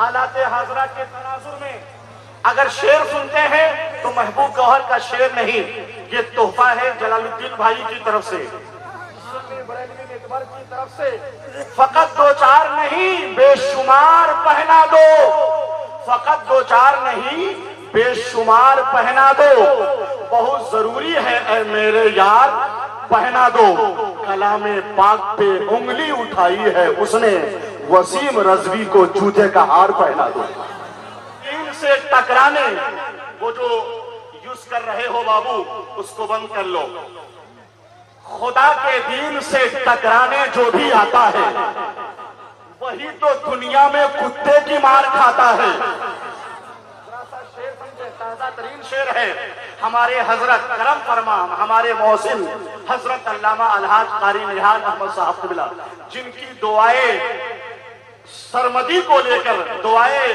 حالات حاضرہ کے تناظر میں اگر شعر سنتے ہیں تو محبوب گوہر کا شعر نہیں، یہ تحفہ ہے جلال الدین بھائی کی طرف سے، بریلوی نیٹ ورک کی طرف سے۔ فقط دو چار نہیں بے شمار پہنا دو، فقط دو چار نہیں بے شمار پہنا دو، بہت ضروری ہے اے میرے یار پہنا دو۔ کلام پاک پہ انگلی اٹھائی ہے اس نے، وسیم رضوی کو جوتے کا ہار پہنا دو۔ دین سے ٹکرانے، وہ جو یوز کر رہے ہو بابو اس کو بند کر لو۔ خدا کے دین سے ٹکرانے جو بھی آتا ہے وہی تو دنیا میں کتے کی مار کھاتا ہے۔ تازہ ترین شعر ہے، ہمارے حضرت کرم فرما، ہمارے محسن حضرت علامہ الحاج قاری نہال احمد صاحب قبلہ، جن کی دعائیں سرمدی کو لے کر، دعائیں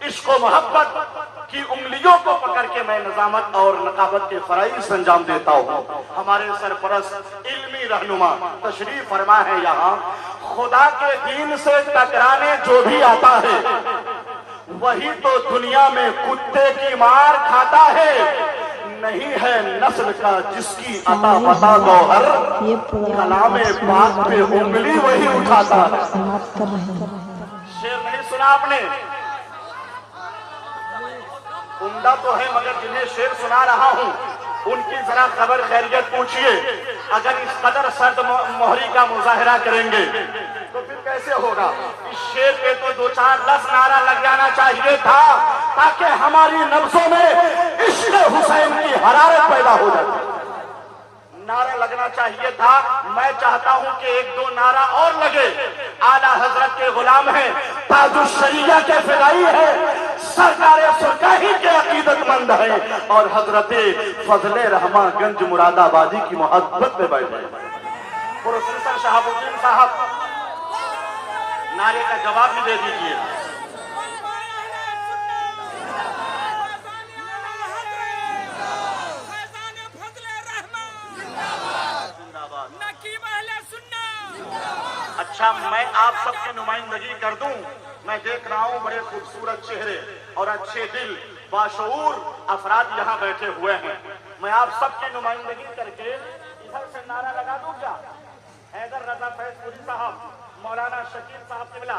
عشق و محبت کی انگلیوں کو پکڑ کے میں نظامت اور نقابت کے فرائض انجام دیتا ہوں۔ ہمارے سرپرست علمی رہنما تشریف فرما ہے یہاں۔ خدا کے دین سے ٹکرانے جو بھی آتا ہے وہی تو دنیا میں کتے کی مار کھاتا ہے۔ نہیں ہے نسل کا جس کی عطا بتا گوہر، کلام پاک پہ انگلی وہی اٹھاتا ہے۔ شعر نہیں سنا آپ نے؟ عمدہ تو ہے مگر جنہیں شعر سنا رہا ہوں ان کی ذرا خبر خیریت پوچھئے۔ اگر اس قدر سرد مہری کا مظاہرہ کریں گے تو پھر کیسے ہوگا؟ اس شعر پہ تو دو چار 10 نعرہ لگ جانا چاہیے تھا تاکہ ہماری نبضوں میں عشق حسین کی حرارت پیدا ہو جائے۔ نعرہ لگنا چاہیے تھا، میں چاہتا ہوں کہ 1-2 نعرہ اور لگے۔ اعلیٰ حضرت کے غلام ہیں، تاج الشریعہ کے فدائی ہیں، سرکار سرکاہی کے عقیدت مند ہیں، اور حضرت فضل رحمہ گنج مراد آبادی کی محبت میں بیٹھے۔ پروفیسر شہاب الدین صاحب نعرے کا جواب بھی دے دیجئے۔ اچھا میں آپ سب کی نمائندگی کر دوں، میں دیکھ رہا ہوں بڑے خوبصورت چہرے اور اچھے دل باشعور افراد یہاں بیٹھے ہوئے ہیں، میں آپ سب کی نمائندگی کر کے ادھر سے نعرہ لگا دوں کیا؟ حیدر رضا فیض پوری صاحب، مولانا شکیل صاحب قبلہ،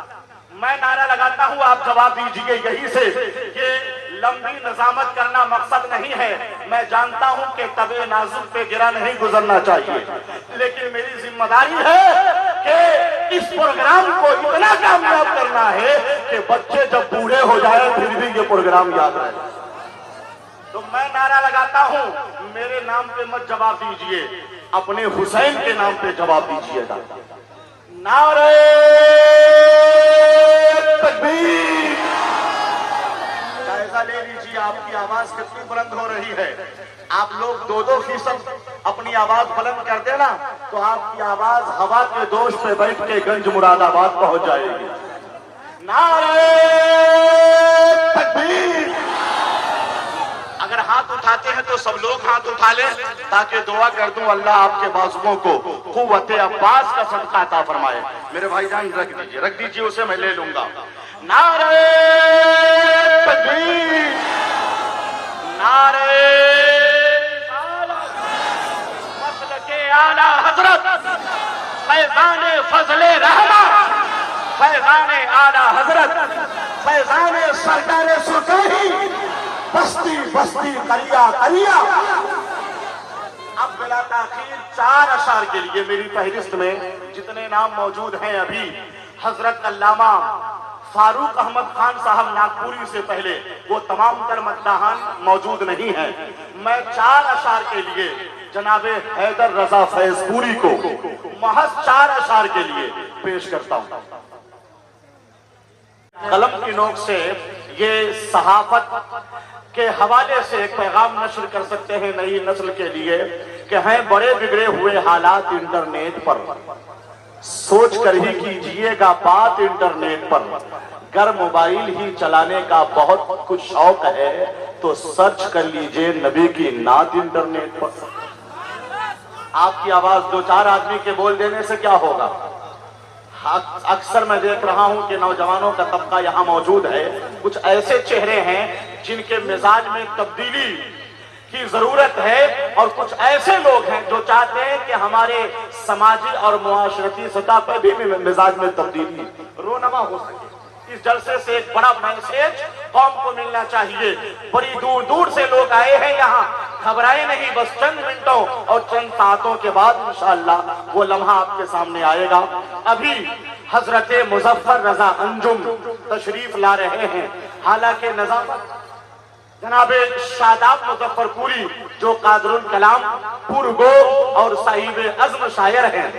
میں نعرہ لگاتا ہوں آپ جواب دیجئے یہی سے۔ یہ لمبی نظامت کرنا مقصد نہیں ہے، میں جانتا ہوں کہ طبع نازک پہ گرا نہیں گزرنا چاہیے، لیکن میری ذمہ داری ہے کہ اس پروگرام کو اتنا کامیاب کرنا ہے کہ بچے جب بوڑھے ہو جائے پھر بھی یہ پروگرام یاد رہے۔ تو میں نعرہ لگاتا ہوں، میرے نام پہ مت جواب دیجئے، اپنے حسین کے نام پہ جواب دیجئے گا۔ نعرہ تکبیر! جائزہ لے لیجئے آپ کی آواز کتنی بلند ہو رہی ہے۔ آپ لوگ 2-2% اپنی آواز بلند کر دینا تو آپ کی آواز ہوا کے دوش پہ بیٹھ کے گنج مراد آباد پہنچ جائے گی۔ نعرہ تکبیر! اگر ہاتھ اٹھاتے ہیں تو سب لوگ ہاتھ اٹھا لیں تاکہ دعا کر دوں اللہ آپ کے بازوؤں کو قوت عباس کا صدقہ عطا فرمائے۔ میرے بھائی جان رکھ دیجئے اسے میں لے لوں گا۔ نعرہ تکبیر! نعرہ مسلک اعلیٰ حضرت فیضان فضل رحمہ، فیضان اعلیٰ حضرت فیضان سرکار سرکاہی، بستی بستی قریہ قریہ۔ اب بلا تاخیر 4 اشعار کے لیے میری فہرست میں جتنے نام موجود ہیں ابھی حضرت علامہ فاروق احمد خان صاحب ناگپوری سے پہلے وہ تمام تر مداحان موجود نہیں ہیں، میں 4 اشعار کے لیے جناب حیدر رضا فیض پوری کو محض 4 اشعار کے لیے پیش کرتا ہوں۔ قلم کی نوک سے یہ صحافت کے حوالے سے ایک پیغام نشر کر سکتے ہیں نئی نسل کے لیے کہ ہیں بڑے بگڑے ہوئے حالات انٹرنیٹ پر، سوچ کر ہی کیجئے گا بات انٹرنیٹ پر، گر موبائل ہی چلانے کا بہت کچھ شوق ہے تو سرچ کر لیجئے نبی کی نعت انٹرنیٹ پر۔ آپ کی آواز 2-4 آدمی کے بول دینے سے کیا ہوگا؟ اکثر میں دیکھ رہا ہوں کہ نوجوانوں کا طبقہ یہاں موجود ہے، کچھ ایسے چہرے ہیں جن کے مزاج میں تبدیلی کی ضرورت ہے، اور کچھ ایسے لوگ ہیں جو چاہتے ہیں کہ ہمارے سماجی اور معاشرتی سطح پر بھی مزاج میں تبدیلی رونما ہو سکے۔ اس جلسے سے ایک بڑا میسج قوم کو ملنا چاہیے۔ بڑی دور دور سے لوگ آئے ہیں یہاں، گھبرائے نہیں، بس چند منٹوں اور چند ساعتوں کے بعد انشاءاللہ وہ لمحہ آپ کے سامنے آئے گا۔ ابھی حضرت مظفر رضا انجم تشریف لا رہے ہیں، حالانکہ نظافت جناب شاداب مظفر پوری جو قادر الکلام پرگو اور صاحب عزم شاعر ہیں،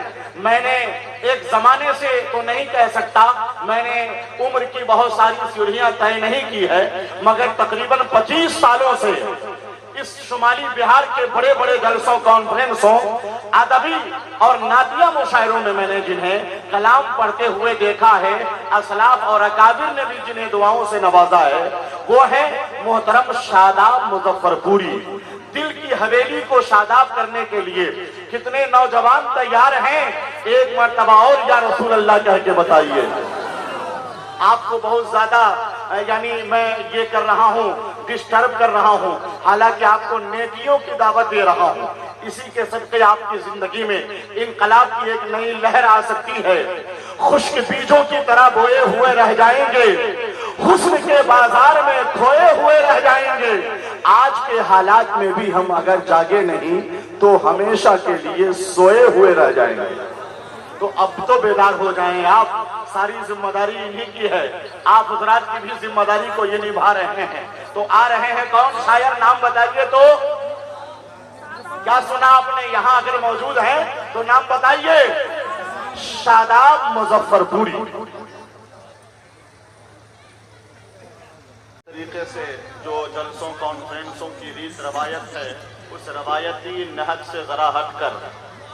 میں نے ایک زمانے سے تو نہیں کہہ سکتا، میں نے عمر کی بہت ساری سیڑھیاں طے نہیں کی ہے، مگر تقریباً 25 سالوں سے اس شمالی بہار کے بڑے بڑے جلسوں، کانفرنسوں، ادبی اور نعتیہ مشاعروں میں نے جنہیں کلام پڑھتے ہوئے دیکھا ہے، اسلاف اور اکابر نے بھی جنہیں دعاؤں سے نوازا ہے، وہ ہے محترم شاداب مظفر پوری۔ دل کی حویلی کو شاداب کرنے کے لیے کتنے نوجوان تیار ہیں؟ ایک مرتبہ اور یا رسول اللہ کہہ کے بتائیے۔ آپ کو بہت زیادہ میں یہ کر رہا ہوں، ڈسٹرب کر رہا ہوں، حالانکہ آپ کو نیکیوں کی دعوت دے رہا ہوں۔ اسی کے صدقے آپ کی زندگی میں انقلاب کی ایک نئی لہر آ سکتی ہے۔ خشک بیجوں کی طرح بوئے ہوئے رہ جائیں گے، حسن کے بازار میں کھوئے ہوئے رہ جائیں گے۔ آج کے حالات میں بھی ہم اگر جاگے نہیں تو ہمیشہ کے لیے سوئے ہوئے رہ جائیں گے۔ تو اب تو بیدار ہو جائیں آپ، ساری ذمہ داری انہی کی ہے، آپ حضرات کی بھی ذمہ داری کو یہ نبھا رہے ہیں۔ تو آ رہے ہیں کون شاعر؟ نام بتائیے تو۔ کیا سنا آپ نے؟ یہاں اگر موجود ہیں تو نام بتائیے۔ شاداب مظفر پوری۔ طریقے سے جو جلسوں کانفرنسوں کی ریت روایت ہے، اس روایتی نہج سے ذرا ہٹ کر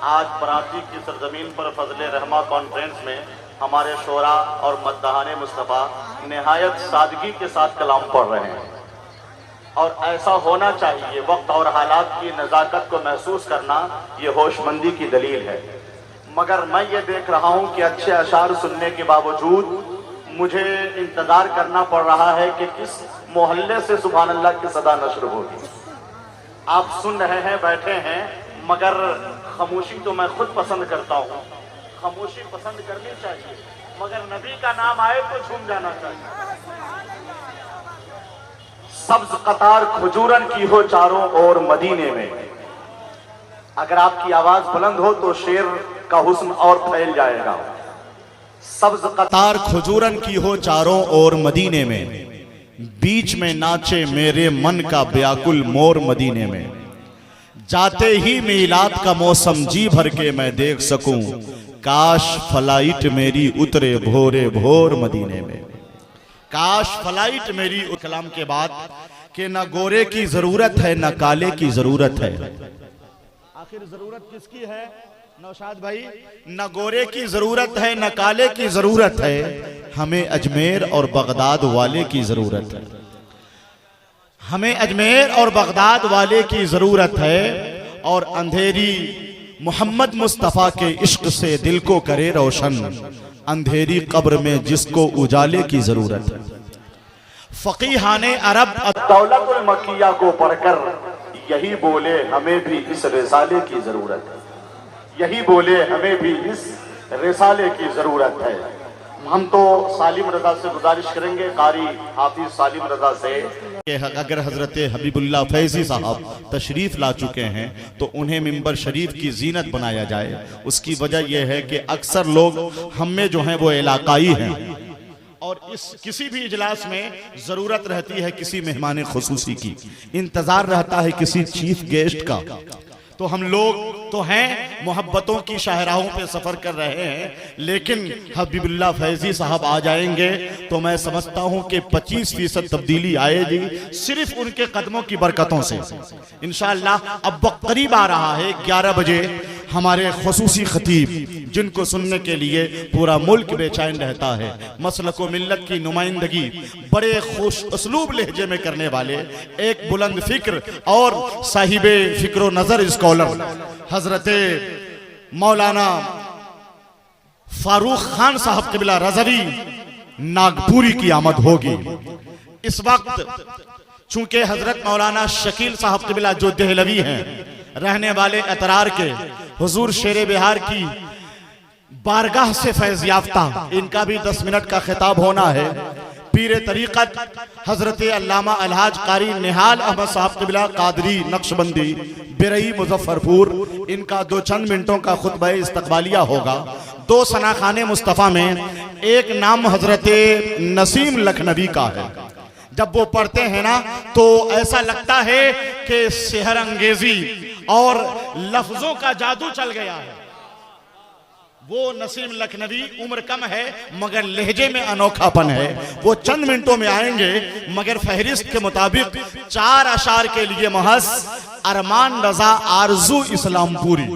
آج براتی کی سرزمین پر فضل رحمہ کانفرنس میں ہمارے شعراء اور مداحان مصطفیٰ نہایت سادگی کے ساتھ کلام پڑھ رہے ہیں، اور ایسا ہونا چاہیے۔ وقت اور حالات کی نزاکت کو محسوس کرنا یہ ہوش مندی کی دلیل ہے۔ مگر میں یہ دیکھ رہا ہوں کہ اچھے اشعار سننے کے باوجود مجھے انتظار کرنا پڑ رہا ہے کہ کس محلے سے سبحان اللہ کی صدا نشر ہوگی۔ آپ سن رہے ہیں، بیٹھے ہیں، مگر خاموشی تو میں خود پسند کرتا ہوں، خاموشی پسند کرنی چاہیے، مگر نبی کا نام آئے تو جھوم جانا چاہیے۔ سبز قطار کھجورن کی ہو چاروں اور مدینے میں، اگر آپ کی آواز بلند ہو تو شعر کا حسن اور پھیل جائے گا۔ سبز قطار کھجورن کی ہو چاروں اور مدینے میں، بیچ میں ناچے میرے من کا بیاکل مور مدینے میں، جاتے ہی میلاد کا موسم جی بھر کے میں دیکھ سکوں، کاش فلائٹ میری اترے بھورے بھور مدینے میں، کاش فلائٹ میری۔ کلام کے بعد کہ نہ گورے کی ضرورت ہے نہ کالے کی ضرورت ہے، آخر ضرورت کس کی ہے نوشاد بھائی؟ نہ گورے کی ضرورت ہے نہ کالے کی ضرورت ہے، ہمیں اجمیر اور بغداد والے کی ضرورت ہے، ہمیں اجمیر اور بغداد والے کی ضرورت ہے، اور اندھیری محمد مصطفیٰ کے عشق سے دل کو کرے روشن، اندھیری قبر میں جس کو اجالے کی ضرورت ہے۔ فقیہان عرب دولت المکیہ کو پڑھ کر یہی بولے ہمیں بھی اس رسالے کی ضرورت ہے، یہی بولے ہمیں بھی اس رسالے کی ضرورت ہے۔ ہم تو سالم رضا سے گزارش کریں گے، قاری حافظ سالم رضا سے، کہ اگر حضرت حبیب اللہ فیضی صاحب تشریف لا چکے ہیں تو انہیں منبر شریف کی زینت بنایا جائے۔ اس کی وجہ یہ ہے کہ اکثر لوگ ہم میں جو ہیں وہ علاقائی ہیں، اور اس کسی بھی اجلاس میں ضرورت رہتی ہے کسی مہمان خصوصی کی، انتظار رہتا ہے کسی چیف گیسٹ کا۔ تو ہم لوگ تو ہیں محبتوں کی شاہراہوں پہ سفر کر رہے ہیں، لیکن حبیب اللہ فیضی صاحب آ جائیں گے تو میں سمجھتا ہوں کہ 25% تبدیلی آئے گی صرف ان کے قدموں کی برکتوں سے انشاءاللہ۔ اب وقت قریب آ رہا ہے، 11 بجے ہمارے خصوصی خطیب جن کو سننے کے لیے پورا ملک بے چین رہتا ہے، مسلک و ملت کی نمائندگی بڑے خوش اسلوب لہجے میں کرنے والے، ایک بلند فکر اور صاحب فکر و نظر اسکالر حضرت مولانا فاروق خان صاحب قبلہ رضوی ناگپوری کی آمد ہوگی۔ اس وقت چونکہ حضرت مولانا شکیل صاحب قبلہ جو دہلوی ہیں، رہنے والے اترار کے، حضور شیر بہار کی بارگاہ سے فیض یافتہ، ان کا بھی 10 منٹ کا خطاب ہونا ہے۔ پیر طریقت حضرت علامہ الحاج قاری نہال احمد صاحب قبلہ قادری نقشبندی برئی مظفرپور، ان کا 2 چند منٹوں کا خطبہ استقبالیہ ہوگا۔ 2 ثناخان مصطفیٰ میں ایک نام حضرت نسیم لکھنوی کا ہے۔ جب وہ پڑھتے ہیں نا تو ایسا لگتا ہے کہ سحر انگیزی اور لفظوں کا جادو چل گیا ہے۔ وہ نسیم لکھنوی عمر کم ہے مگر لہجے میں انوکھا پن ہے۔ وہ چند منٹوں میں آئیں گے مگر فہرست کے مطابق 4 اشعار کے لیے محض ارمان رضا آرزو اسلام پوری،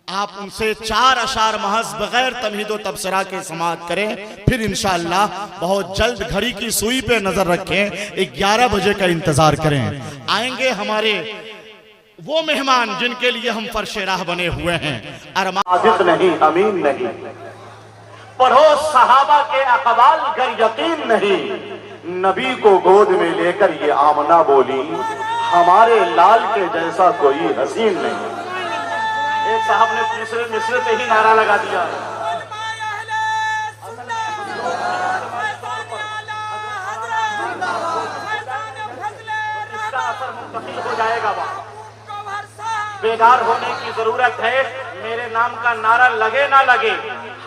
آپ ان سے 4 اشعار محض بغیر تمہید و تبصرہ کے سماعت کریں، پھر انشاءاللہ بہت جلد گھڑی کی سوئی پہ نظر رکھیں، 11 بجے کا انتظار کریں۔ آئیں گے ہمارے وہ مہمان جن کے لیے ہم فرش راہ بنے ہوئے ہیں۔ صادق نہیں، امین نہیں، پڑھو صحابہ کے اقوال گر یقین نہیں، نبی کو گود میں لے کر یہ آمنہ بولی، ہمارے لال کے جیسا کوئی حسین نہیں۔ ایک صاحب نے تیسرے مصرے پہ ہی نعرہ لگا دیا، اس کا اثر منتقل ہو جائے گا۔ بیدار ہونے کی ضرورت ہے، میرے نام کا نعرہ لگے نہ لگے،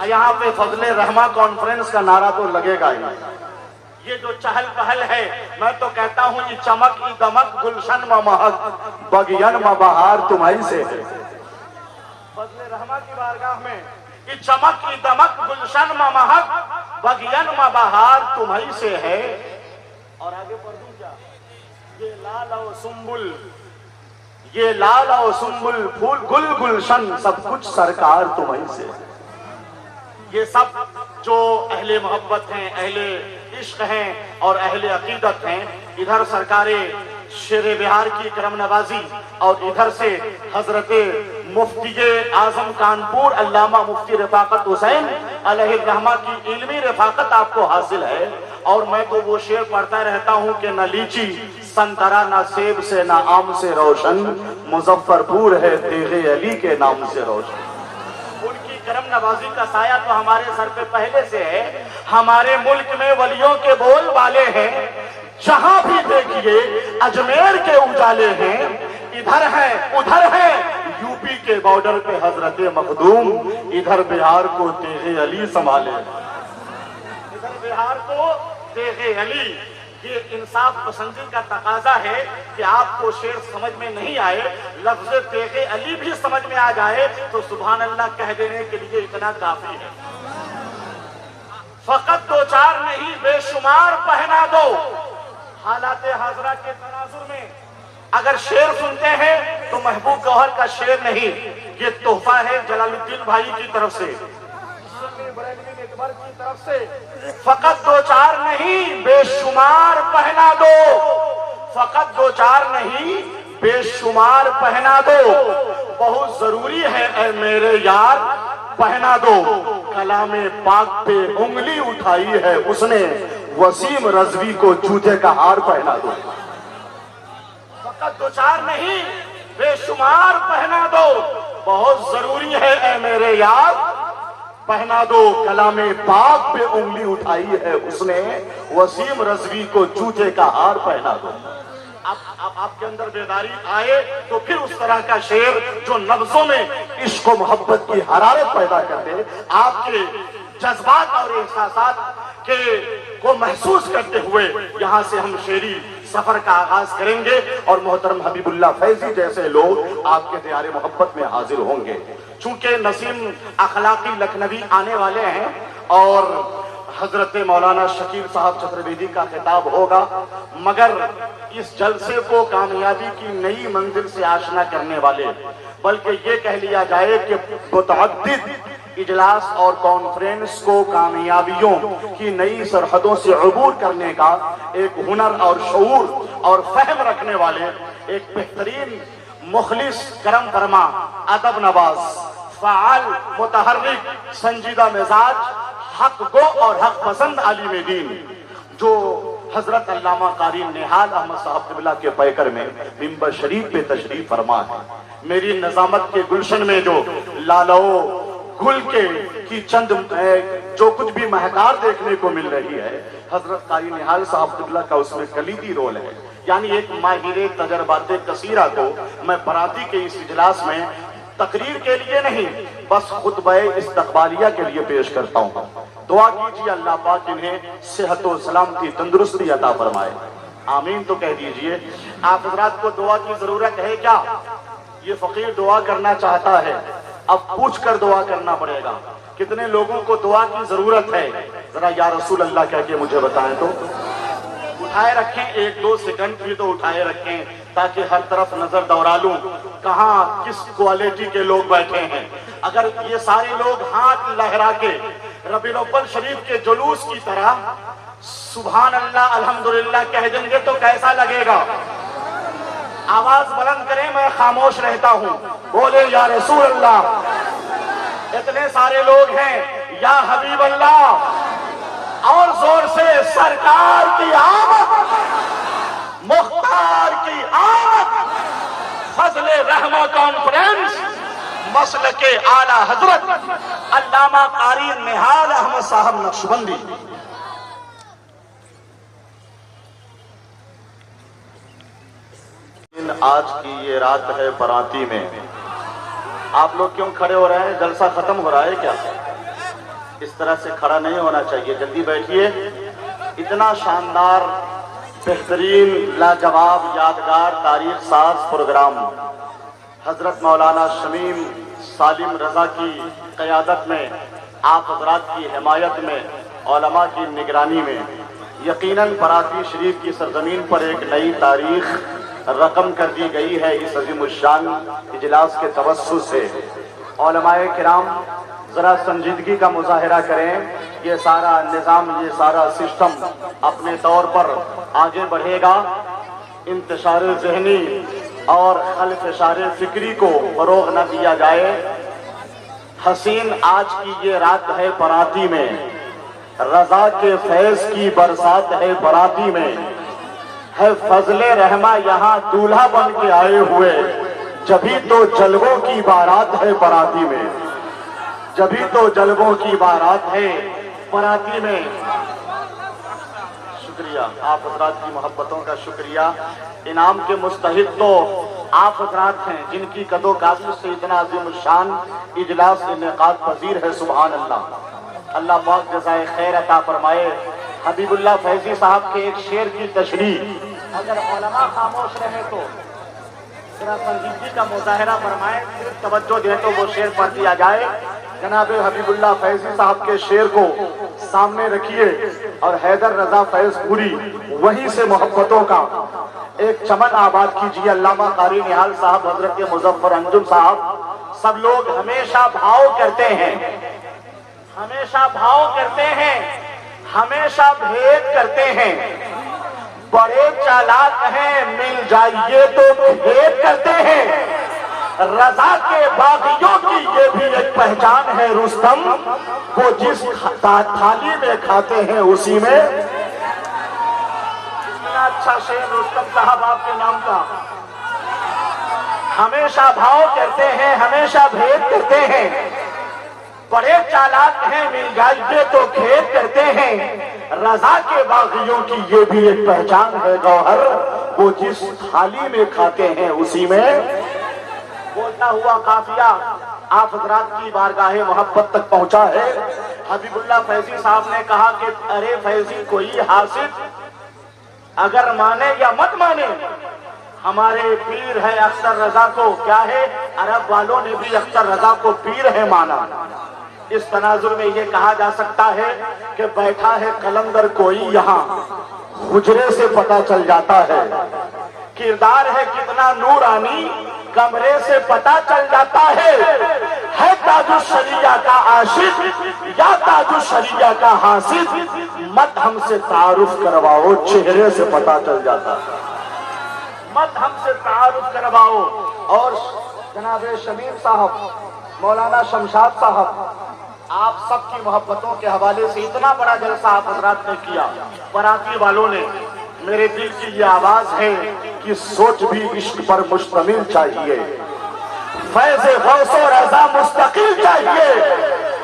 یہاں پہ فضل رحمہ کانفرنس کا نعرہ تو لگے گا ہی۔ یہ جو چہل پہل ہے، میں تو کہتا ہوں یہ چمک ای دمک گلشن و مہک بگین و بہار تمہاری سے ہے۔ فضل رحمہ کی بارگاہ میں یہ چمک ای دمک گلشن و مہک بگین و بہار تمہاری سے ہے۔ اور آگے پڑھ دوں کیا؟ یہ لال و سنبل، یہ لال و سنبل پھول گل گلشن سب کچھ سرکار تمہیں سے۔ یہ سب جو اہل محبت ہیں، اہل عشق ہیں اور اہل عقیدت ہیں، ادھر سرکار شیر بہار کی کرم نوازی اور ادھر سے حضرت مفتی اعظم کانپور علامہ مفتی رفاقت حسین علیہ الرحمہ کی علمی رفاقت آپ کو حاصل ہے۔ اور میں تو وہ شعر پڑھتا رہتا ہوں کہ نہ لیچی سنترا نہ سیب سے نہ آم سے روشن، مظفرپور ہے تیغ علی کے نام سے روشن۔ ان کی کرم نوازی کا سایہ تو ہمارے سر پہ پہلے سے ہے۔ ہمارے ملک میں ولیوں کے بول والے ہیں، جہاں بھی دیکھیے اجمیر کے اجالے ہیں، ادھر ہے ادھر ہے یو پی کے بارڈر پہ حضرت مخدوم، ادھر بہار کو تیغ علی سنبھالے، ادھر بہار کو تیغ علی۔ یہ انصاف پسندی کا تقاضا ہے کہ آپ کو شعر سمجھ میں نہیں آئے، لفظ تیغ علی بھی سمجھ میں آ جائے تو سبحان اللہ کہہ دینے کے لیے اتنا کافی ہے۔ فقط 2 4 نہیں بے شمار پہنا دو۔ حالات حاضرہ کے تناظر میں اگر شعر سنتے ہیں تو محبوب گوہر کا شعر نہیں، یہ تحفہ ہے جلال الدین بھائی کی طرف سے، کی طرف سے۔ فقط 2 4 نہیں بے شمار پہنا دو، فقط 2 4 نہیں بے شمار پہنا دو، بہت ضروری ہے اے میرے یار پہنا دو، کلام پاک پہ انگلی اٹھائی ہے اس نے، وسیم رضوی کو جوتے کا ہار پہنا دو۔ فقط 2 4 نہیں بے شمار پہنا دو، بہت ضروری ہے اے میرے یار پہنا دو، کلام پاک پہ انگلی اٹھائی ہے اس نے، وسیم رضوی کو جوتے کا ہار پہنا دو۔ اب آپ کے اندر بیداری آئے تو پھر اس طرح کا شعر جو نبضوں میں عشق و محبت کی حرارت پیدا کر دے، آپ کے جذبات اور احساسات کو محسوس کرتے ہوئے یہاں سے ہم شعری سفر کا آغاز کریں گے، اور محترم حبیب اللہ فیضی جیسے لوگ آپ کے دیار محبت میں حاضر ہوں گے۔ چونکہ نسیم اخلاقی لکھنوی آنے والے ہیں اور حضرت مولانا شکیل صاحب چترویدی کا خطاب ہوگا، مگر اس جلسے کو کامیابی کی نئی منزل سے آشنا کرنے والے، بلکہ یہ کہہ لیا جائے کہ متعدد اجلاس اور کانفرنس کو کامیابیوں کی نئی سرحدوں سے عبور کرنے کا ایک ہنر اور شعور اور فہم رکھنے والے ایک بہترین مخلص کرم فرما ادب نواز فعال، متحرک، سنجیدہ مزاج، حق گو اور حق پسند عالم دین، جو حضرت علامہ قاری نہال احمد صاحب قبلہ کے پیکر میں منبر شریف پہ تشریف فرما ہے۔ میری نظامت کے گلشن میں جو لالو گل کی چند جو کچھ بھی مہکار دیکھنے کو مل رہی ہے، حضرت قاری نہال صاحب قبلہ کا اس میں کلیدی رول ہے۔ یعنی ایک ماہر تجربات کثیرہ کو میں براتی کے اس اجلاس میں تقریر کے لیے نہیں، بس خطبہ استقبالیہ کے لیے پیش کرتا ہوں۔ دعا کیجیے اللہ پاک انہیں صحت و سلامتی تندرستی عطا فرمائے، آمین تو کہہ دیجئے۔ آپ حضرات کو دعا کی ضرورت ہے کیا؟ یہ فقیر دعا کرنا چاہتا ہے، اب پوچھ کر دعا کرنا پڑے گا۔ کتنے لوگوں کو دعا کی ضرورت ہے؟ ذرا یا رسول اللہ کہہ کے مجھے بتائیں تو۔ اٹھائے رکھیں، 1-2 سیکنڈ بھی تو اٹھائے رکھیں تاکہ ہر طرف نظر دوڑا لوں کہاں کس کوالٹی کے لوگ بیٹھے ہیں۔ اگر یہ سارے لوگ ہاتھ لہرا کے ربیع الاول شریف کے جلوس کی طرح سبحان اللہ الحمدللہ کہہ دیں گے تو کیسا لگے گا؟ آواز بلند کریں، میں خاموش رہتا ہوں، بولے یا رسول اللہ۔ اتنے سارے لوگ ہیں، یا حبیب اللہ، اور زور سے سرکار کی آمد، مختار کی آمد، فضل رحمہ کانفرنس، مسلک اعلی حضرت علامہ قاری نہال احمد صاحب نقشبندی۔ آج کی یہ رات ہے براتی میں، آپ لوگ کیوں کھڑے ہو رہے ہیں؟ جلسہ ختم ہو رہا ہے کیا؟ اس طرح سے کھڑا نہیں ہونا چاہیے، جلدی بیٹھیے۔ اتنا شاندار، بہترین، لاجواب، یادگار، تاریخ ساز پروگرام حضرت مولانا شمیم سالم رضا کی قیادت میں، آپ حضرات کی حمایت میں، علماء کی نگرانی میں یقیناً براتی شریف کی سرزمین پر ایک نئی تاریخ رقم کر دی گئی ہے اس عظیم الشان اجلاس کے توسط سے۔ علماء کرام ذرا سنجیدگی کا مظاہرہ کریں، یہ سارا نظام، یہ سارا سسٹم اپنے طور پر آگے بڑھے گا۔ انتشار ذہنی اور خلفشار فکری کو فروغ نہ دیا جائے۔ حسین آج کی یہ رات ہے براتی میں، رضا کے فیض کی برسات ہے براتی میں، ہے فضل رحمہ یہاں دولہا بن کے آئے ہوئے، جبھی تو جلووں کی بارات ہے براتی میں، جبھی تو جلووں کی بارات ہے براتی میں۔ شکریہ، آپ حضرات کی محبتوں کا شکریہ۔ انعام کے مستحق تو آپ حضرات ہیں جن کی قد و قامت سے اتنا عظیم الشان اجلاس انعقاد پذیر ہے۔ سبحان اللہ، اللہ پاک جزائے خیر عطا فرمائے۔ حبیب اللہ فیضی صاحب کے ایک شعر کی تشریح اگر علماء خاموش رہے تو ذرا سنجیدگی کا مظاہرہ فرمائیں، صرف توجہ دیں تو وہ شعر پڑھ دیا جائے۔ جناب حبیب اللہ فیضی صاحب کے شعر کو سامنے رکھیے اور حیدر رضا فیض پوری وہیں سے محبتوں کا ایک چمن آباد کیجیے۔ علامہ قاری نہال صاحب، حضرت مظفر انجم صاحب، سب لوگ ہمیشہ بھاؤ کرتے ہیں، ہمیشہ بھاؤ کرتے ہیں، ہمیشہ بھید کرتے ہیں، بڑے چالاک ہیں، مل جائیے تو بھید کرتے ہیں، رضا کے باغیوں کی یہ بھی ایک پہچان ہے رستم، وہ جس تھالی میں کھاتے ہیں اسی میں۔ اتنا اچھا شعر رستم صاحب آپ کے نام کا۔ ہمیشہ بھاؤ کرتے ہیں، ہمیشہ بھید کرتے ہیں، بڑے چالاک ہیں، مل جائیے تو کھیت کرتے ہیں، رضا کے باغیوں کی یہ بھی ایک پہچان ہے گوہر، وہ جس تھالی میں کھاتے ہیں اسی میں۔ بولتا ہوا قافیہ آپ حضرات کی بارگاہ محبت تک پہنچا ہے۔ حبیب اللہ فیضی صاحب نے کہا کہ ارے فیضی کوئی حاسد اگر مانے یا مت مانے، ہمارے پیر ہے اختر رضا کو کیا ہے، عرب والوں نے بھی اختر رضا کو پیر ہے مانا۔ اس تناظر میں یہ کہا جا سکتا ہے کہ بیٹھا ہے قلندر کوئی یہاں، حجرے سے پتہ چل جاتا ہے، کردار ہے کتنا نورانی، کمرے سے پتہ چل جاتا ہے تاج الشریعہ کا عاشق یا تاج الشریعہ کا حاسد، مت ہم سے تعارف کرواؤ، چہرے سے پتہ چل جاتا ہے، مت ہم سے تعارف کرواؤ۔ اور جناب شمیم صاحب مولانا شمشاد صاحب آپ سب کی محبتوں کے حوالے سے اتنا بڑا جلسہ آپ حضرات نے کیا، باراتی والوں نے، میرے دل کی یہ آواز ہے کہ سوچ بھی عشق پر مشتمل چاہیے، فیض غوث و رضا مستقل چاہیے،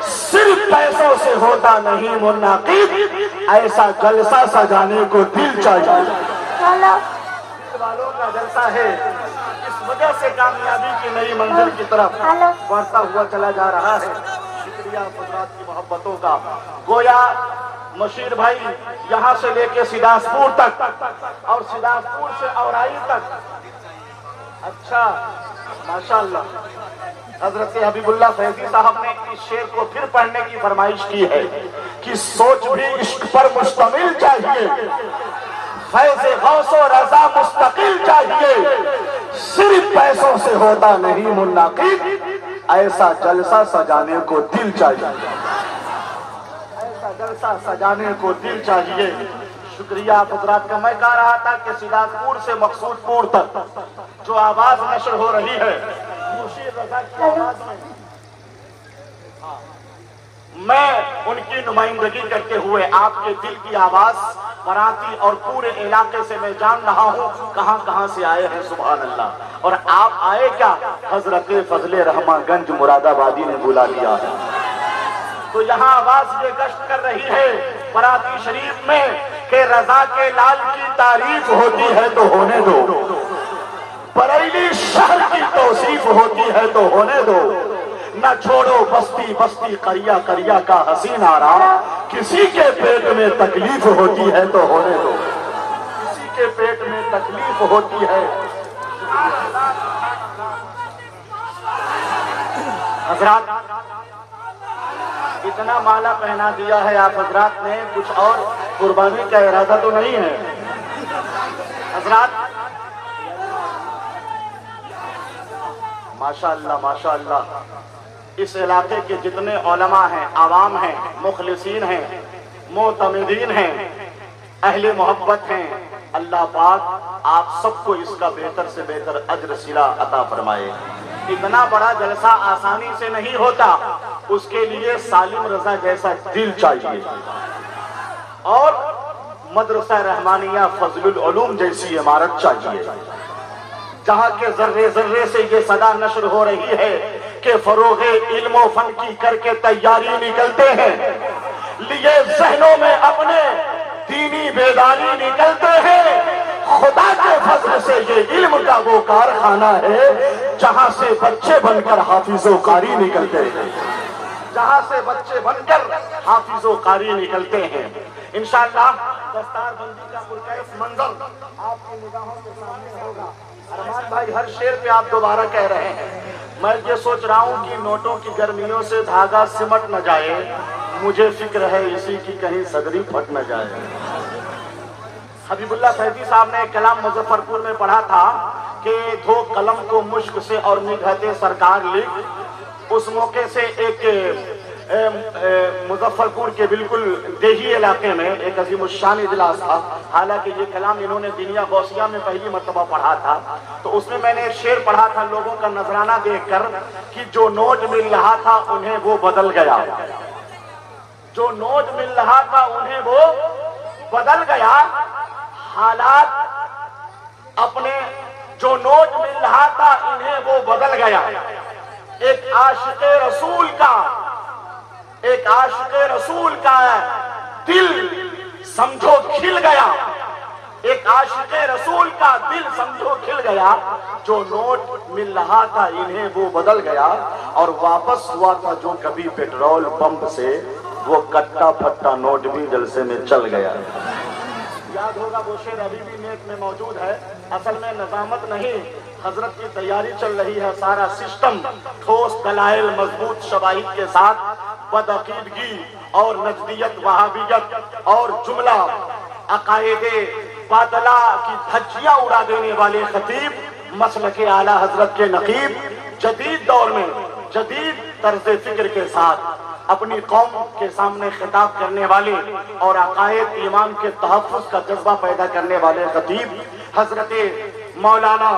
صرف پیسوں سے ہوتا نہیں منعقد، ایسا جلسہ سجانے کو دل چاہیے۔ دل والوں کا جلسہ ہے، اس وجہ سے کامیابی کی نئی منزل کی طرف بڑھتا ہوا چلا جا رہا ہے۔ شکریہ حضرات کی محبتوں کا۔ گویا مشیر بھائی یہاں سے لے کے سیداسپور تک اور سیداسپور سے اورائی تک، اچھا ماشاءاللہ، حضرت حبیب اللہ فیضی صاحب نے اس شعر کو پھر پڑھنے کی فرمائش کی ہے کہ سوچ بھی عشق پر مشتمل چاہیے، فیض غوث و رضا مستقل چاہیے، صرف پیسوں سے ہوتا نہیں منعقد، ایسا جلسہ سجانے کو دل چاہیے، ایسا جلسہ سجانے کو دل چاہیے۔ شکریہ آپ حضرات کا۔ میں کہہ رہا تھا کہ سیداسپور سے مقصود پور تک جو آواز نشر ہو رہی ہے مشیر رضا کی آواز میں ان کی نمائندگی کرتے ہوئے آپ کے دل کی آواز باراتی اور پورے علاقے سے میں جان رہا ہوں کہاں کہاں سے آئے ہیں، سبحان اللہ۔ اور آپ آئے کیا؟ حضرت فضل رحمہ گنج مراد آبادی نے بلا لیا ہے، تو یہاں آواز یہ گشت کر رہی ہے باراتی شریف میں کہ رضا کے لال کی تعریف ہوتی ہے تو ہونے دو، بریلی شہر کی توصیف ہوتی ہے تو ہونے دو، نہ چھوڑو بستی بستی قریہ قریہ کا حسین آرا، کسی کے پیٹ میں تکلیف ہوتی ہے تو ہونے دو، کسی کے پیٹ میں تکلیف ہوتی ہے۔ حضرات اتنا مالا پہنا دیا ہے آپ حضرات نے، کچھ اور قربانی کا ارادہ تو نہیں ہے حضرات؟ ماشاءاللہ ماشاءاللہ، اس علاقے کے جتنے علماء ہیں، عوام ہیں، مخلصین ہیں، معتمدین ہیں، اہل محبت ہیں، اللہ پاک آپ سب کو اس کا بہتر سے بہتر اجر صلہ عطا فرمائے۔ اتنا بڑا جلسہ آسانی سے نہیں ہوتا، اس کے لیے سالم رضا جیسا دل چاہیے، اور مدرسہ رحمانیہ فضل العلوم جیسی عمارت چاہیے، جہاں کے ذرے ذرے سے یہ صدا نشر ہو رہی ہے کہ فروغ علم و فن کی کر کے تیاری نکلتے ہیں، لیے ذہنوں میں اپنے دینی بیداری نکلتے ہیں۔ خدا کے فضل سے یہ علم کا وہ کارخانہ ہے جہاں سے بچے بن کر حافظ و قاری نکلتے ہیں، جہاں سے بچے بن کر حافظ و قاری نکلتے ہیں۔ انشاءاللہ دستار بندی کا پرکیف منظر آپ کی نگاہوں کے سامنے ہوگا۔ ارمان بھائی ہر شعر پہ آپ دوبارہ کہہ رہے ہیں، میں یہ سوچ رہا ہوں کہ نوٹوں کی گرمیوں سے دھاگا سمٹ نہ جائے، مجھے فکر ہے اسی کی کہیں صدری پھٹ نہ جائے۔ حبیب اللہ فیضی صاحب نے ایک کلام مظفر پور میں پڑھا تھا کہ دھو قلم کو مشک سے اور نگہتے سرکار لکھ۔ اس موقع سے ایک مظفر پور کے بالکل دیہی علاقے میں ایک عظیم الشان اجلاس تھا، حالانکہ یہ کلام انہوں نے دنیا غوثیہ میں پہلی مرتبہ پڑھا تھا، تو اس میں میں نے ایک شعر پڑھا تھا لوگوں کا نذرانہ دیکھ کر کہ جو نوٹ مل رہا تھا انہیں وہ بدل گیا، جو نوٹ مل رہا تھا انہیں وہ بدل گیا، حالات اپنے جو نوٹ مل رہا تھا انہیں وہ بدل گیا۔ ایک عاشق رسول کا دل سمجھو کھل گیا، ایک عاشق رسول کا دل سمجھو کھل گیا، جو نوٹ مل رہا تھا انہیں وہ بدل گیا، اور واپس ہوا تھا جو کبھی پیٹرول پمپ سے، وہ کٹا پھٹا نوٹ بھی جلسے میں چل گیا۔ یاد ہوگا وہ شعر ابھی بھی نیت میں موجود ہے، اصل میں نظامت نہیں، حضرت کی تیاری چل رہی ہے، سارا سسٹم ٹھوس دلائل مضبوط شواہد کے ساتھ بدعقیدگی اور نجدیت وہابیت اور جملہ عقائد باطلہ کی دھجیاں اڑا دینے والے خطیب مسلک اعلیٰ حضرت کے نقیب جدید دور میں جدید طرز فکر کے ساتھ اپنی قوم کے سامنے خطاب کرنے والے اور عقائد ایمان کے تحفظ کا جذبہ پیدا کرنے والے خطیب حضرت مولانا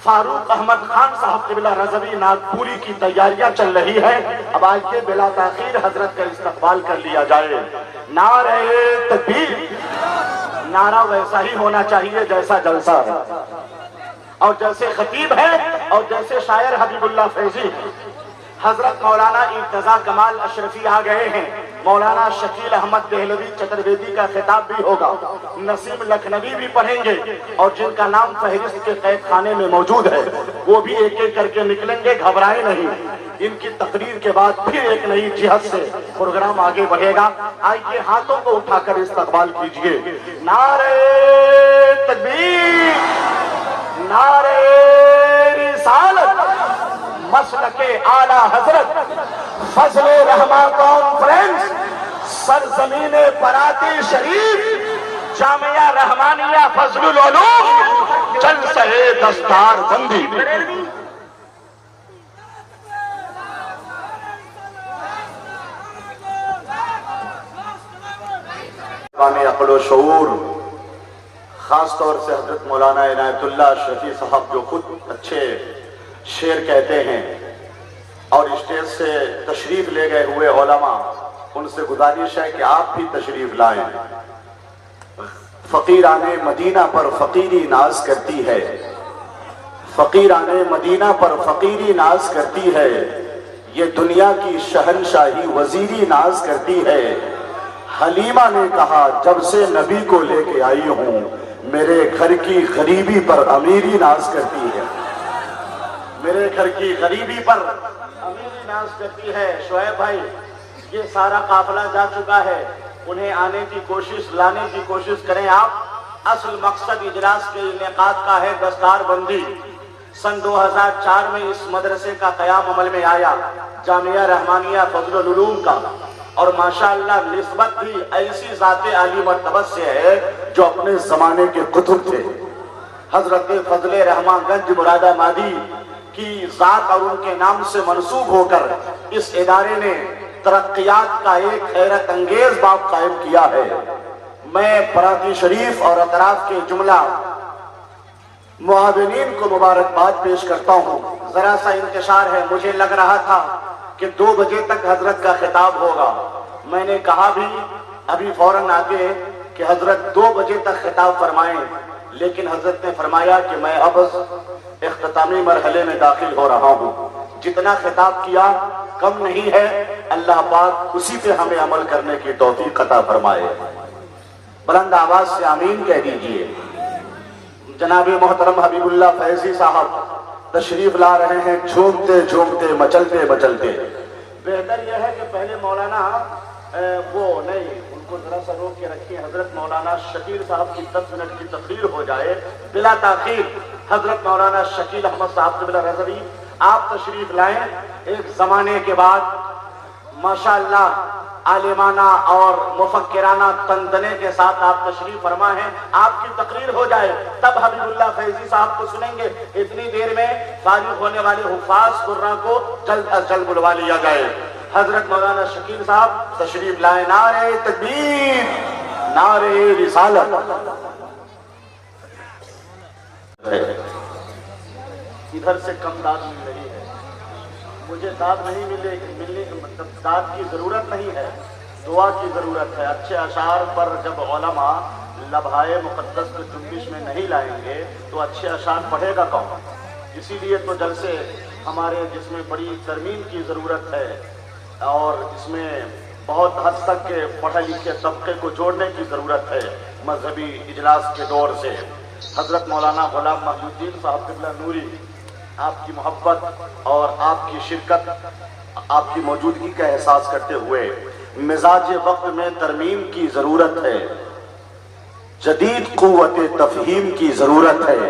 فاروق احمد خان صاحب قبلہ رضوی ناگپوری کی تیاریاں چل رہی ہے. اب آئیے بلا تاخیر حضرت کا استقبال کر لیا جائے. نعرہ تکبیر. نعرہ ویسا ہی ہونا چاہیے جیسا جلسہ ہے اور جیسے خطیب ہے اور جیسے شاعر حبیب اللہ فیضی. حضرت مولانا ارتضا کمال اشرفی آ گئے ہیں. مولانا شکیل احمد دہلوی چترویدی کا خطاب بھی ہوگا. نسیم لکھنوی بھی پڑھیں گے اور جن کا نام فہرست کے قید خانے میں موجود ہے وہ بھی ایک ایک کر کے نکلیں گے. گھبرائیں نہیں. ان کی تقریر کے بعد پھر ایک نئی جہت سے پروگرام آگے بڑھے گا. آئیے ہاتھوں کو اٹھا کر استقبال کیجئے. نعرہ تکبیر. نعرہ رسالت. مسلک اعلی حضرت فضل رحمہ کانفرنس سرزمین پراتی شریف جامعہ رحمانیہ فضل العلوم جلسہ دستار بندی. عقل و شعور خاص طور سے حضرت مولانا عنایت اللہ شفیع صاحب جو خود اچھے شعر کہتے ہیں اور اسٹیج سے تشریف لے گئے ہوئے علماء، ان سے گزارش ہے کہ آپ بھی تشریف لائیں. فقیران مدینہ پر فقیری ناز کرتی ہے. فقیران مدینہ پر فقیری ناز کرتی ہے. یہ دنیا کی شہنشاہی وزیری ناز کرتی ہے. حلیمہ نے کہا جب سے نبی کو لے کے آئی ہوں میرے گھر کی غریبی پر امیری ناز کرتی ہے. میرے گھر کی غریبی پر امیری ناز کرتی ہے. شعیب بھائی یہ سارا قافلہ جا چکا ہے. انہیں آنے کی کوشش لانے کی کوشش کریں آپ. اصل مقصد اجلاس کے انعقاد کا ہے دستار بندی. سن 2004 میں اس مدرسے کا قیام عمل میں آیا جامعہ رحمانیہ فضل العلوم کا. اور ماشاءاللہ نسبت بھی ایسی ذات عالی مرتبہ سے ہے جو اپنے زمانے کے قطب تھے. حضرت فضل رحمان گنج مراد آبادی کی ذات اور ان کے نام سے منسوب ہو کر اس ادارے نے ترقیات کا ایک حیرت انگیز باب قائم کیا ہے. میں پراتی شریف اور اطراف کے جملہ معاونین کو مبارکباد پیش کرتا ہوں. ذرا سا انتشار ہے. مجھے لگ رہا تھا کہ 2 بجے تک حضرت کا خطاب ہوگا. میں نے کہا بھی ابھی فوراً آگے کہ حضرت 2 بجے تک خطاب فرمائیں، لیکن حضرت نے فرمایا کہ میں اب اختتامی مرحلے میں داخل ہو رہا ہوں. جتنا خطاب کیا کم نہیں ہے. اللہ پاک اسی پہ ہمیں عمل کرنے کی توفیق عطا فرمائے. بلند آواز سے آمین کہہ دیجئے. جناب محترم حبیب اللہ فیضی صاحب تشریف لا رہے ہیں جھومتے جھومتے مچلتے مچلتے. بہتر یہ ہے کہ پہلے مولانا وہ نہیں ان کو ذرا سا روک کے رکھیں. حضرت مولانا شکیل صاحب کی 10 منٹ کی تقریر ہو جائے بلا تاخیر. حضرت مولانا شکیل احمد صاحب قبلہ رضوی آپ تشریف لائیں. ایک زمانے کے بعد ماشاءاللہ عالمانہ اور مفکرانہ تندنے کے ساتھ آپ تشریف فرما ہیں. آپ کی تقریر ہو جائے تب حبیب اللہ فیضی صاحب کو سنیں گے. اتنی دیر میں فارغ ہونے والے حفاظ قراء کو جلد از جلد بلوا لیا جائے. حضرت مولانا شکیل صاحب تشریف لائیں. نعرہ تکبیر. نعرہ رسالت. ادھر سے کم داد مل رہی ہے. مجھے داد نہیں ملنے داد کی ضرورت نہیں ہے، دعا کی ضرورت ہے. اچھے اشعار پر جب علماء لبھائے مقدس کو جنبش میں نہیں لائیں گے تو اچھے اشعار پڑھے گا کون؟ اسی لیے تو جلسے ہمارے جس میں بڑی ترمیم کی ضرورت ہے اور اس میں بہت حد تک کے پڑھے لکھے طبقے کو جوڑنے کی ضرورت ہے مذہبی اجلاس کے دور سے. حضرت مولانا غلام محی الدین صاحب قبلہ نوری آپ کی محبت اور آپ کی شرکت، آپ کی موجودگی کا احساس کرتے ہوئے مزاج وقت میں ترمیم کی ضرورت ہے. جدید قوت تفہیم کی ضرورت ہے.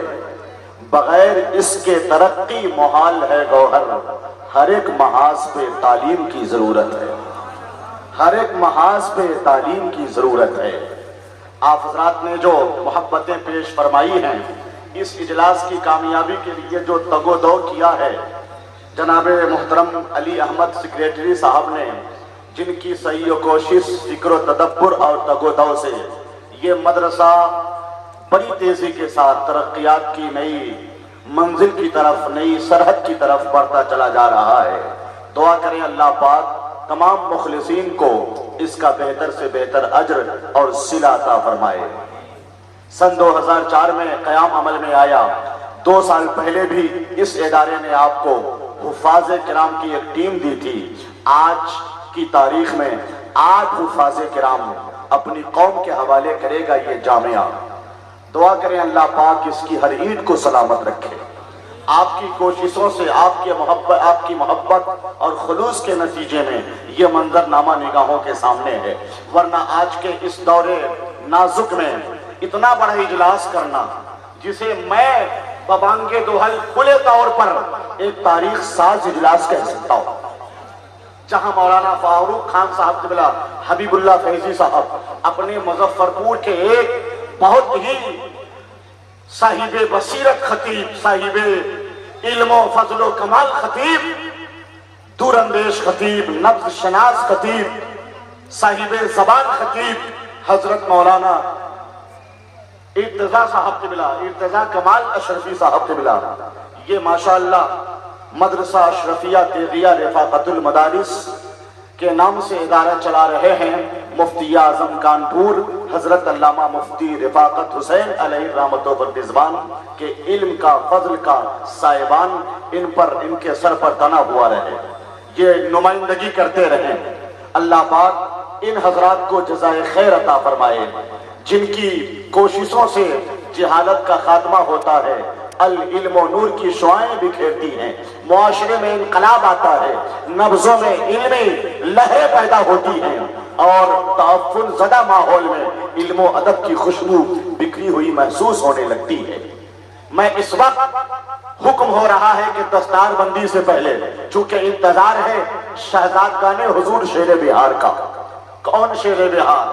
بغیر اس کے ترقی محال ہے گوہر. ہر ایک محاذ پہ تعلیم کی ضرورت ہے. ہر ایک محاذ پہ تعلیم کی ضرورت ہے. آپ حضرات نے جو محبتیں پیش فرمائی ہیں، اس اجلاس کی کامیابی کے لیے جو تگ و دو کیا ہے، جناب محترم علی احمد سیکریٹری صاحب نے، جن کی صحیح و کوشش، فکر و تدبر اور تگ و دو سے یہ مدرسہ بڑی تیزی کے ساتھ ترقیات کی نئی منزل کی طرف، نئی سرحد کی طرف بڑھتا چلا جا رہا ہے۔ دعا کریں اللہ پاک تمام مخلصین کو اس کا بہتر سے بہتر اجر اور صلہ عطا فرمائے۔ سن 2004 میں قیام عمل میں آیا۔ 2 سال پہلے بھی اس ادارے نے آپ کو حفاظ کرام کی ایک ٹیم دی تھی۔ آج کی تاریخ میں 8 حفاظ کرام اپنی قوم کے حوالے کرے گا یہ جامعہ۔ دعا کریں اللہ پاک اس کی ہر اینٹ کو سلامت رکھے۔ آپ کی کوششوں سے آپ کی محبت اور خلوص کے نتیجے میں یہ منظرنامہ نگاہوں کے سامنے ہے، ورنہ آج کے اس دور نازک میں اتنا بڑا اجلاس کرنا، جسے میں ببانگ دوحل کھلے طور پر ایک تاریخ ساز اجلاس کہہ سکتا ہوں، جہاں مولانا فاروق خان صاحب قبلہ حبیب اللہ فیضی صاحب اپنے مظفرپور کے ایک بہت ہی صاحب بصیرت خطیب، صاحب علم و فضل و کمال خطیب، دور اندیش خطیب، نبض شناس خطیب، صاحب زبان خطیب حضرت مولانا ارتضا صاحب قبلہ، ارتضا کمال اشرفی صاحب قبلہ، یہ ماشاءاللہ مدرسہ اشرفیہ تیغیہ رفاقت المدارس کے نام سے ادارہ چلا رہے ہیں۔ مفتی اعظم کانپور حضرت علامہ مفتی رفاقت حسین علیہ رحمت و رضوان کے علم کا، فضل کا سائبان ان کے سر پر تنا ہوا رہے، یہ نمائندگی کرتے رہے۔ اللہ پاک ان حضرات کو جزائے خیر عطا فرمائے، جن کی کوششوں سے جہالت کا خاتمہ ہوتا ہے، العلم و نور کی شعائیں بکھیرتی ہیں، معاشرے میں انقلاب آتا ہے، نبضوں میں علمی لہریں پیدا ہوتی ہیں، اور تعفن زدہ ماحول میں علم و ادب کی خوشبو بکھری ہوئی محسوس ہونے لگتی ہے۔ میں اس وقت حکم ہو رہا ہے کہ دستار بندی سے پہلے، چونکہ انتظار ہے شہزادگان حضور شیر بہار کا۔ کون شیر بہار؟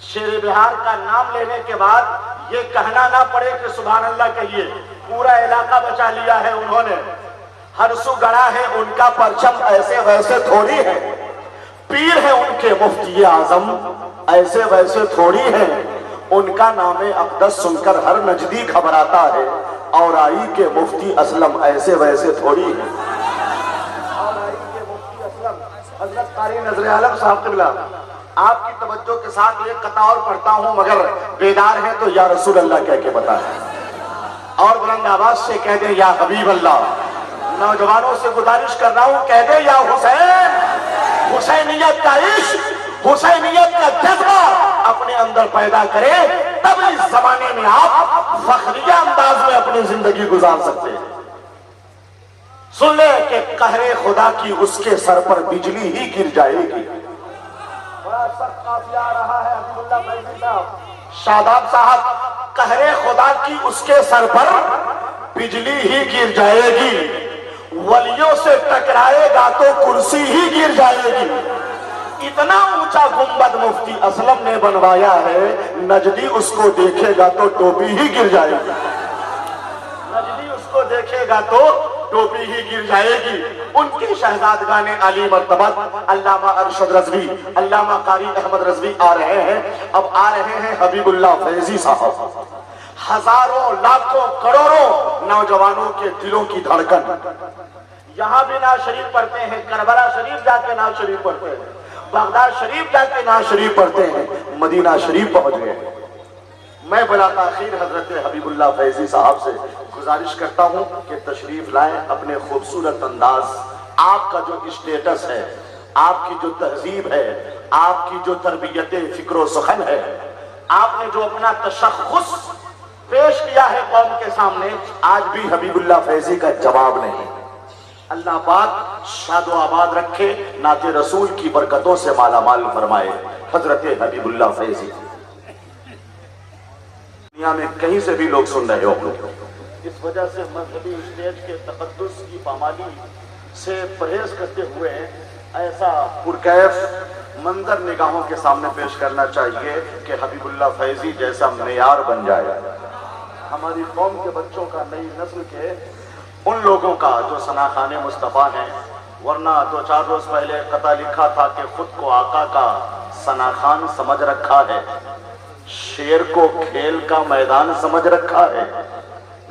شیر بہار کا نام لینے کے بعد یہ کہنا نہ پڑے کہ سبحان اللہ کہیے، پورا علاقہ بچا لیا ہے انہوں نے، ہر سو گڑا ہے ان کا پرچم، ایسے ویسے تھوڑی ہے، پیر ہے ان کے مفتی اعظم، ایسے ویسے تھوڑی ہے، ان کا نام اقدس سن کر ہر نجدی گھبراتا ہے، اور آئی کے مفتی اسلم ایسے ویسے تھوڑی ہے۔ اور آئی کے مفتی اسلم حضرت قاری نظر عالم صاحب قبلہ، آپ کی توجہ کے ساتھ ایک قطعہ اور پڑھتا ہوں، مگر بیدار ہیں تو یا رسول اللہ کہہ کے بتائیں، اور بلند آواز سے کہہ دیں یا حبیب اللہ۔ نوجوانوں سے گزارش کر رہا ہوں، کہہ دیں یا حسین۔ حسینیت کا عشق، حسینیت کا جذبہ اپنے اندر پیدا کرے، تب اس زمانے میں آپ فخریہ انداز میں اپنی زندگی گزار سکتے ہیں۔ سن لے کہ قہر خدا کی اس کے سر پر بجلی ہی گر جائے گی۔ بڑا سخت قافلہ آ رہا ہے حبیب اللہ فیضی صاحب، شاداب صاحب، قہر خدا کی اس کے سر پر بجلی ہی گر جائے گی، ولیوں سے ٹکرائے گا تو کرسی ہی گر جائے گی۔ اتنا اونچا گنبد مفتی اسلم نے بنوایا ہے، نجدی اس کو دیکھے گا تو ٹوپی ہی گر جائے گی، نجدی اس کو دیکھے گا تو ٹوپی ہی گر جائے گی۔ ان کی شہزادگان علی مرتبت علامہ ارشد رضوی، علامہ قاری احمد رضوی آ رہے ہیں، اب آ رہے ہیں حبیب اللہ فیضی صاحب۔ ہزاروں لاکھوں کروڑوں نوجوانوں کے دلوں کی دھڑکن، یہاں بھی نعت شریف پڑھتے ہیں، کربلا شریف جا کے نعت شریف پڑھتے ہیں، بغداد شریف جا کے نعت شریف پڑھتے ہیں، مدینہ شریف پہنچ گئے۔ میں بلا تاخیر حضرت حبیب اللہ فیضی صاحب سے گزارش کرتا ہوں کہ تشریف لائیں، اپنے خوبصورت انداز، آپ کا جو اسٹیٹس ہے، آپ کی جو تہذیب ہے، آپ کی جو تربیت فکر و سخن ہے، آپ نے جو اپنا تشخص پیش کیا ہے قوم کے سامنے، آج بھی حبیب اللہ فیضی کا جواب نہیں۔ اللہ پاک شاد و آباد رکھے، نعت رسول کی برکتوں سے مالا مال فرمائے۔ حضرت حبیب اللہ فیضی دنیا میں کہیں سے بھی لوگ سن رہے ہو، اس وجہ سے مذہبی اسٹیج کے تقدس کی پامالی سے پرہیز کرتے ہوئے ایسا پرکیف منظر نگاہوں کے سامنے پیش کرنا چاہیے کہ حبیب اللہ فیضی جیسا معیار بن جائے ہماری قوم کے بچوں کا، نئی نسل کے ان لوگوں کا جو ثناخان مصطفیٰ ہیں۔ ورنہ 2-4 روز پہلے قطعہ لکھا تھا کہ خود کو آقا کا ثناخان سمجھ رکھا ہے، شیر کو کھیل کا میدان سمجھ رکھا ہے،